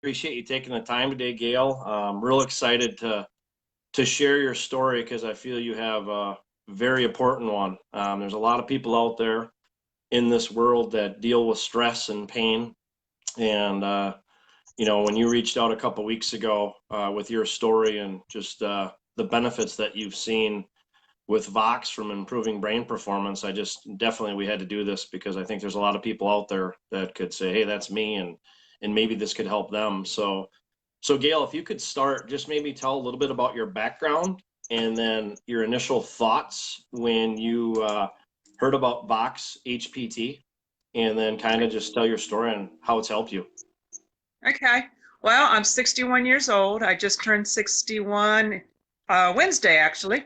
appreciate you taking the time today, Gail. I'm real excited to share your story because I feel you have a very important one. There's a lot of people out there in this world that deal with stress and pain. And when you reached out a couple weeks ago with your story and just the benefits that you've seen with Voxx from improving brain performance, I just definitely we had to do this because I think there's a lot of people out there that could say, "Hey, that's me," and maybe this could help them. So Gail, if you could start, just maybe tell a little bit about your background and then your initial thoughts when you heard about Voxx HPT, and then kind of just tell your story and how it's helped you. Okay. Well, I'm 61 years old. I just turned 61 Wednesday, actually.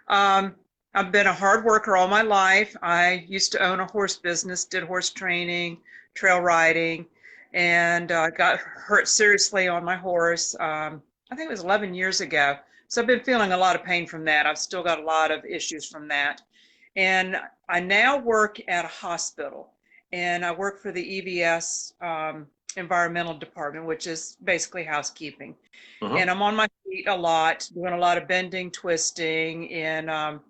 I've been a hard worker all my life. I used to own a horse business, did horse training, trail riding, and got hurt seriously on my horse. I think it was 11 years ago. So I've been feeling a lot of pain from that. I've still got a lot of issues from that. And I now work at a hospital, and I work for the EVS environmental department, which is basically housekeeping. Mm-hmm. And I'm on my feet a lot, doing a lot of bending, twisting, and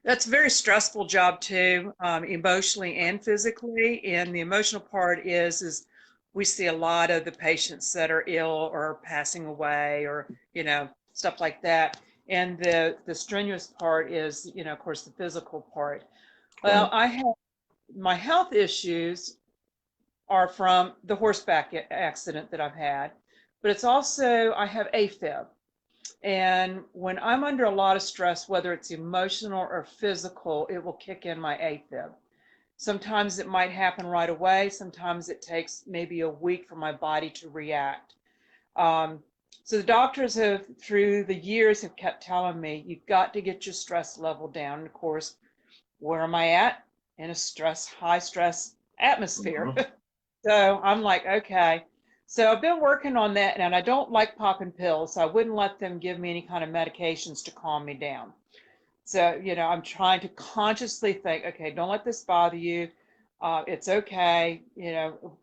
that's a very stressful job too, emotionally and physically. And the emotional part is we see a lot of the patients that are ill or passing away, or stuff like that. And the strenuous part is, of course, the physical part. Well, Right. I have my health issues are from the horseback accident that I've had, but it's also I have AFib. And when I'm under a lot of stress, whether it's emotional or physical, it will kick in my AFib. Sometimes it might happen right away. Sometimes it takes maybe a week for my body to react. Um, so the doctors have, through the years, have kept telling me, you've got to get your stress level down. And of course, where am I at? In a high stress atmosphere. Mm-hmm. So I'm like, okay. So I've been working on that, and I don't like popping pills, so I wouldn't let them give me any kind of medications to calm me down. So, I'm trying to consciously think, okay, don't let this bother you. It's okay,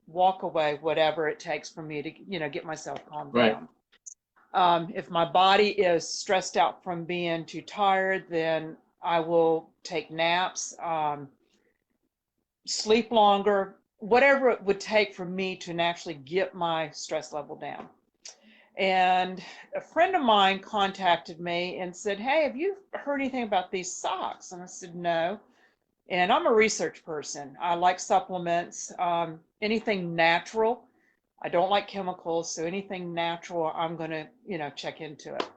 walk away, whatever it takes for me to, get myself calmed Right. down. If my body is stressed out from being too tired, then I will take naps, sleep longer, whatever it would take for me to naturally get my stress level down. And a friend of mine contacted me and said, "Hey, have you heard anything about these socks?" And I said, "No." And I'm a research person. I like supplements, anything natural. I don't like chemicals, so anything natural, I'm going to, check into it.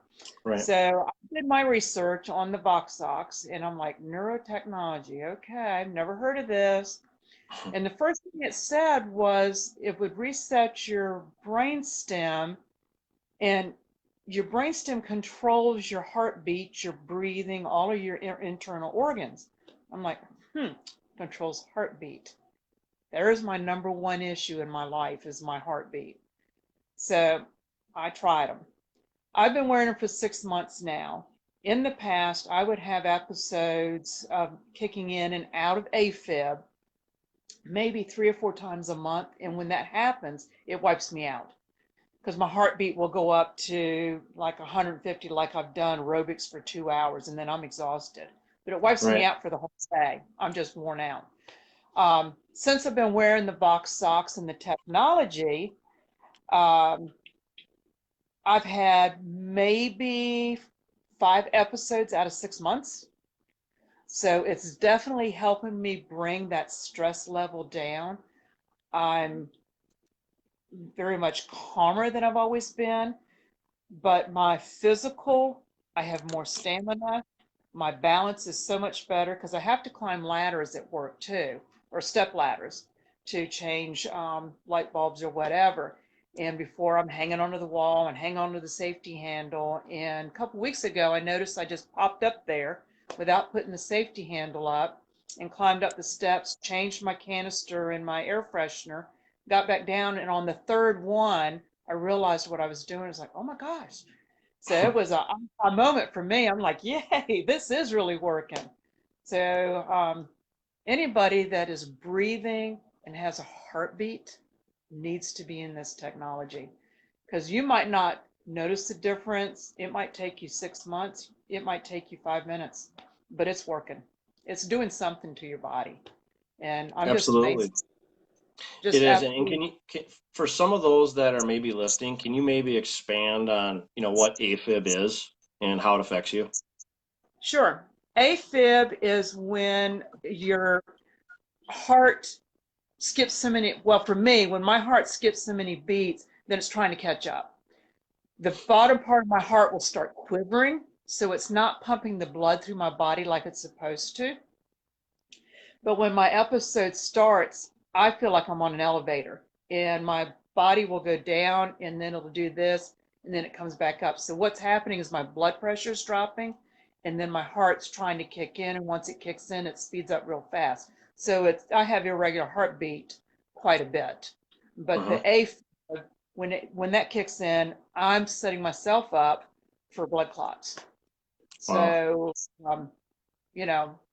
Right. So I did my research on the Voxx socks, and I'm like, neurotechnology. Okay, I've never heard of this. And the first thing it said was it would reset your brainstem, and your brainstem controls your heartbeat, your breathing, all of your internal organs. I'm like, controls heartbeat. There's my number one issue in my life is my heartbeat. So I tried them. I've been wearing them for 6 months now. In the past, I would have episodes of kicking in and out of AFib maybe 3 or 4 times a month. And when that happens, it wipes me out because my heartbeat will go up to like 150, like I've done aerobics for 2 hours, and then I'm exhausted. But it wipes me Right. out for the whole day. I'm just worn out. Since I've been wearing the Voxx socks and the technology, um, I've had maybe 5 episodes out of 6 months. So it's definitely helping me bring that stress level down. I'm very much calmer than I've always been, but my physical, I have more stamina. My balance is so much better because I have to climb ladders at work too, or step ladders to change light bulbs or whatever. And before I'm hanging onto the wall and hang onto the safety handle. And a couple weeks ago, I noticed I just popped up there without putting the safety handle up and climbed up the steps, changed my canister and my air freshener, got back down, and on the third one, I realized what I was doing. I was like, oh my gosh. So it was a moment for me. I'm like, yay, this is really working. So anybody that is breathing and has a heartbeat, needs to be in this technology, because you might not notice the difference. It might take you 6 months. It might take you 5 minutes, but it's working. It's doing something to your body. And I'm just Absolutely. amazed. It Just is. And absolutely. can for some of those that are maybe listening, can you maybe expand on, what AFib is and how it affects you? Sure. AFib is when your heart skips so many, well, for me, when my heart skips so many beats, then it's trying to catch up. The bottom part of my heart will start quivering, so it's not pumping the blood through my body like it's supposed to. But when my episode starts, I feel like I'm on an elevator and my body will go down and then it'll do this and then it comes back up. So what's happening is my blood pressure is dropping and then my heart's trying to kick in. And once it kicks in, it speeds up real fast. So I have irregular heartbeat quite a bit. But Hmm. the A, when that kicks in, I'm setting myself up for blood clots. Wow. So, um,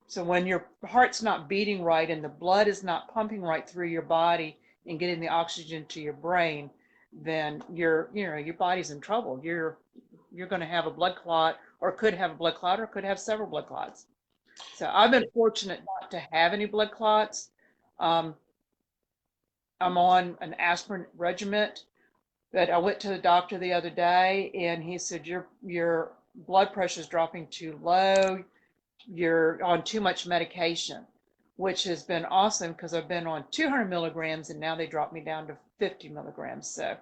so when your heart's not beating right and the blood is not pumping right through your body and getting the oxygen to your brain, then your body's in trouble. You're going to have a blood clot, or could have a blood clot, or could have several blood clots. So I've been fortunate not to have any blood clots. Um, I'm on an aspirin regimen, but I went to the doctor the other day and he said your blood pressure is dropping too low. You're on too much medication, which has been awesome because I've been on 200 milligrams and now they dropped me down to 50 milligrams. So,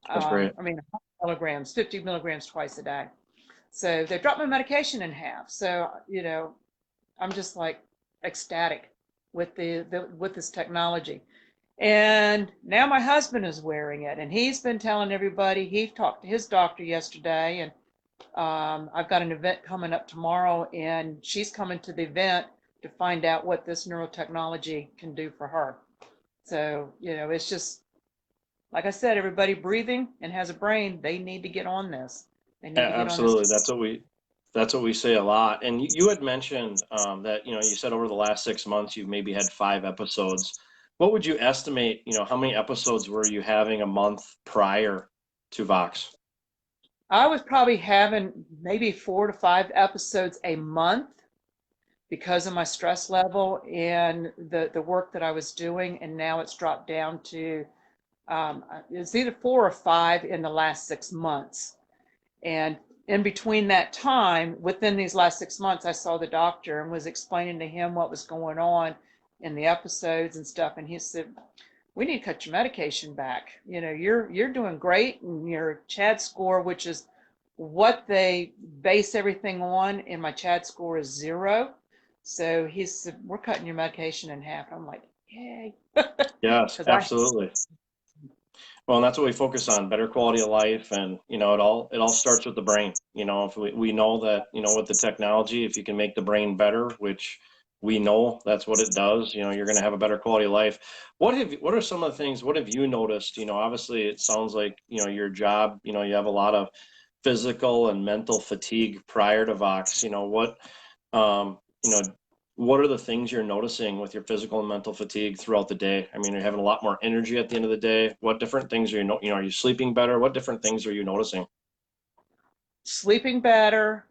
That's great. I mean, 100 milligrams, 50 milligrams twice a day. So they dropped my medication in half. So, I'm just like ecstatic with with this technology. And now my husband is wearing it and he's been telling everybody. He talked to his doctor yesterday and I've got an event coming up tomorrow, and she's coming to the event to find out what this neurotechnology can do for her. So, it's just, like I said, everybody breathing and has a brain, they need to get on this. They need to get on this. Absolutely. That's what we say a lot. And you had mentioned that, you said over the last 6 months you've maybe had 5 episodes. What would you estimate, how many episodes were you having a month prior to Voxx? I was probably having maybe 4 to 5 episodes a month because of my stress level and the work that I was doing. And now it's dropped down to, it's either 4 or 5 in the last 6 months. And in between that time, within these last 6 months, I saw the doctor and was explaining to him what was going on in the episodes and stuff. And he said, "We need to cut your medication back. You're doing great, and your CHAD score, which is what they base everything on, and my CHAD score is 0. So he said, we're cutting your medication in half." I'm like, yay, Yes, because absolutely. Well, and that's what we focus on, better quality of life. And, it all starts with the brain. If we know that, with the technology, if you can make the brain better, which we know that's what it does, you're going to have a better quality of life. What are some of the things, what have you noticed? Obviously it sounds like, your job, you have a lot of physical and mental fatigue prior to Voxx. Um, you know, what are the things you're noticing with your physical and mental fatigue throughout the day? I mean, you're having a lot more energy at the end of the day. What different things are are you sleeping better? What different things are you noticing? sleeping better,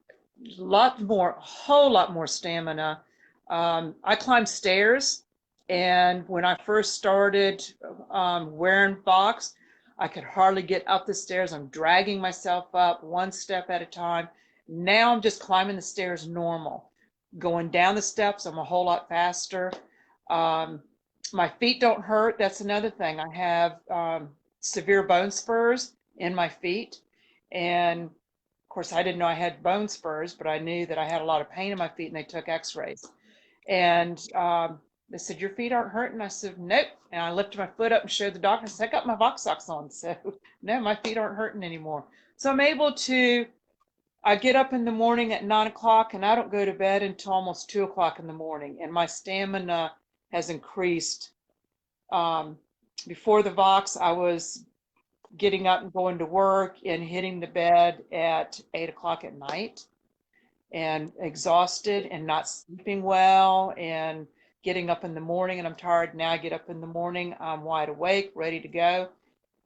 a whole lot more stamina. I climb stairs, and when I first started wearing Voxx, I could hardly get up the stairs. I'm dragging myself up one step at a time. Now I'm just climbing the stairs normal. Going down the steps, I'm a whole lot faster. Um, my feet don't hurt. That's another thing. I have severe bone spurs in my feet, and of course, I didn't know I had bone spurs, but I knew that I had a lot of pain in my feet, and they took x-rays. And they said, "Your feet aren't hurting." I said, "Nope." And I lifted my foot up and showed the doctor. I said, "I got my Voxx socks on." So, no, my feet aren't hurting anymore. So I'm able to, I get up in the morning at 9 o'clock, and I don't go to bed until almost 2 o'clock in the morning. And my stamina has increased. Um, Before the Voxx, I was getting up and going to work and hitting the bed at 8 o'clock at night and exhausted and not sleeping well and getting up in the morning and I'm tired. Now I get up in the morning, I'm wide awake, ready to go.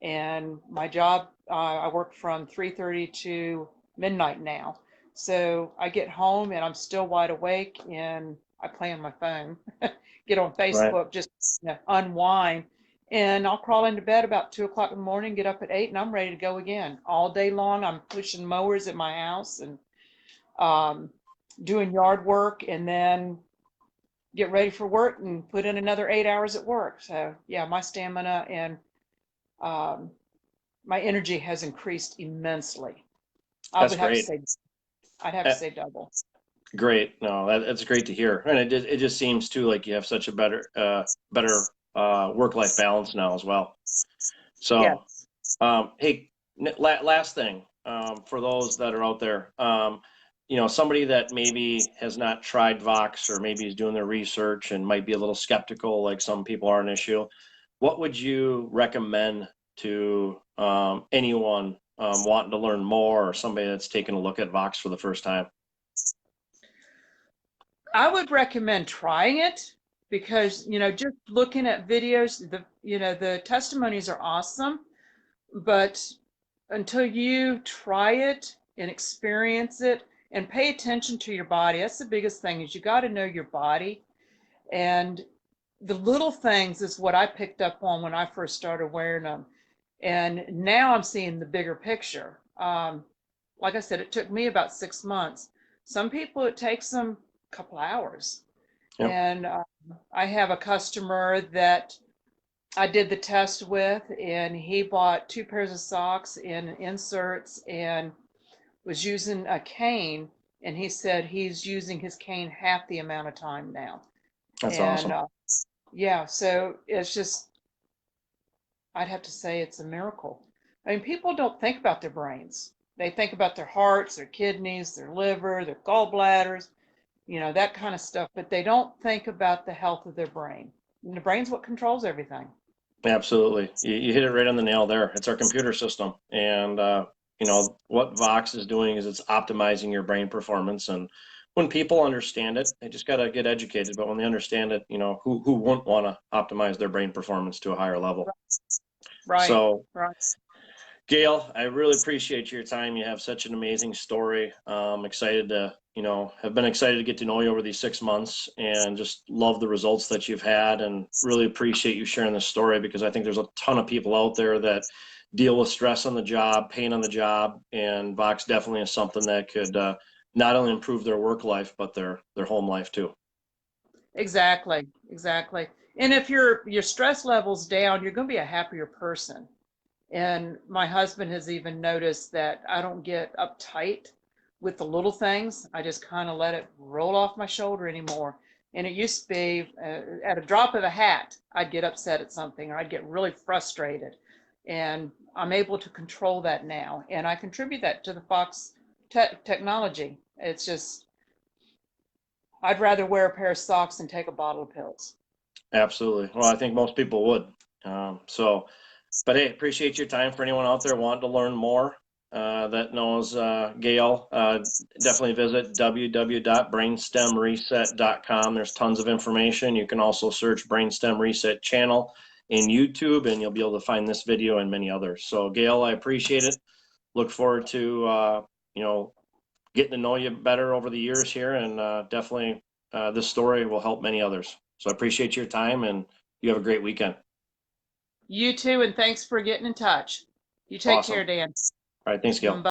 And my job, I work from 3:30 to midnight now. So I get home and I'm still wide awake and I play on my phone, get on Right. Facebook, just unwind. And I'll crawl into bed about 2 o'clock in the morning, get up at 8, and I'm ready to go again. All day long, I'm pushing mowers at my house and um, doing yard work, and then get ready for work and put in another 8 hours at work. So yeah, my stamina and um, my energy has increased immensely. I That's would have to great. say, I'd have to say double. Great. No, that's great to hear. And it just seems too like you have such a better work-life balance now as well. Yeah. So, hey, last thing, for those that are out there, somebody that maybe has not tried Voxx or maybe is doing their research and might be a little skeptical, like some people are an issue. What would you recommend to anyone wanting to learn more, or somebody that's taking a look at Voxx for the first time? I would recommend trying it because, just looking at videos, the testimonies are awesome, but until you try it and experience it and pay attention to your body, that's the biggest thing is you got to know your body. And the little things is what I picked up on when I first started wearing them. And now I'm seeing the bigger picture. Like I said, it took me about 6 months. Some people, it takes them a couple hours. Yep, And I have a customer that I did the test with, and he bought 2 pairs of socks and inserts and was using a cane. And he said he's using his cane half the amount of time now. that's And awesome. yeah, so it's just, I'd have to say it's a miracle. I mean, people don't think about their brains. They think about their hearts, their kidneys, their liver, their gallbladders, that kind of stuff, but they don't think about the health of their brain. And the brain's what controls everything. Absolutely. You hit it right on the nail there. It's our computer system. And, what Voxx is doing is it's optimizing your brain performance. And when people understand it, they just got to get educated. But when they understand it, who wouldn't want to optimize their brain performance to a higher level? Right, So, right. Gail, I really appreciate your time. You have such an amazing story. Excited to, have been excited to get to know you over these 6 months and just love the results that you've had, and really appreciate you sharing this story, because I think there's a ton of people out there that deal with stress on the job, pain on the job, and Voxx definitely is something that could not only improve their work life, but their home life too. Exactly, exactly. And if your stress level's down, you're going to be a happier person. And my husband has even noticed that I don't get uptight with the little things. I just kind of let it roll off my shoulder anymore. And it used to be at a drop of a hat, I'd get upset at something or I'd get really frustrated. And I'm able to control that now. And I contribute that to the Voxx technology. It's just, I'd rather wear a pair of socks than take a bottle of pills. Absolutely. Well, I think most people would. But hey, appreciate your time. For anyone out there wanting to learn more, that knows Gail, definitely visit www.brainstemreset.com. There's tons of information. You can also search Brainstem Reset channel in YouTube, and you'll be able to find this video and many others. So, Gail, I appreciate it. Look forward to getting to know you better over the years here, and definitely this story will help many others. So, I appreciate your time, and you have a great weekend. You too, and thanks for getting in touch. You take Awesome. care, Dan. All right, thanks, Gail. Bye.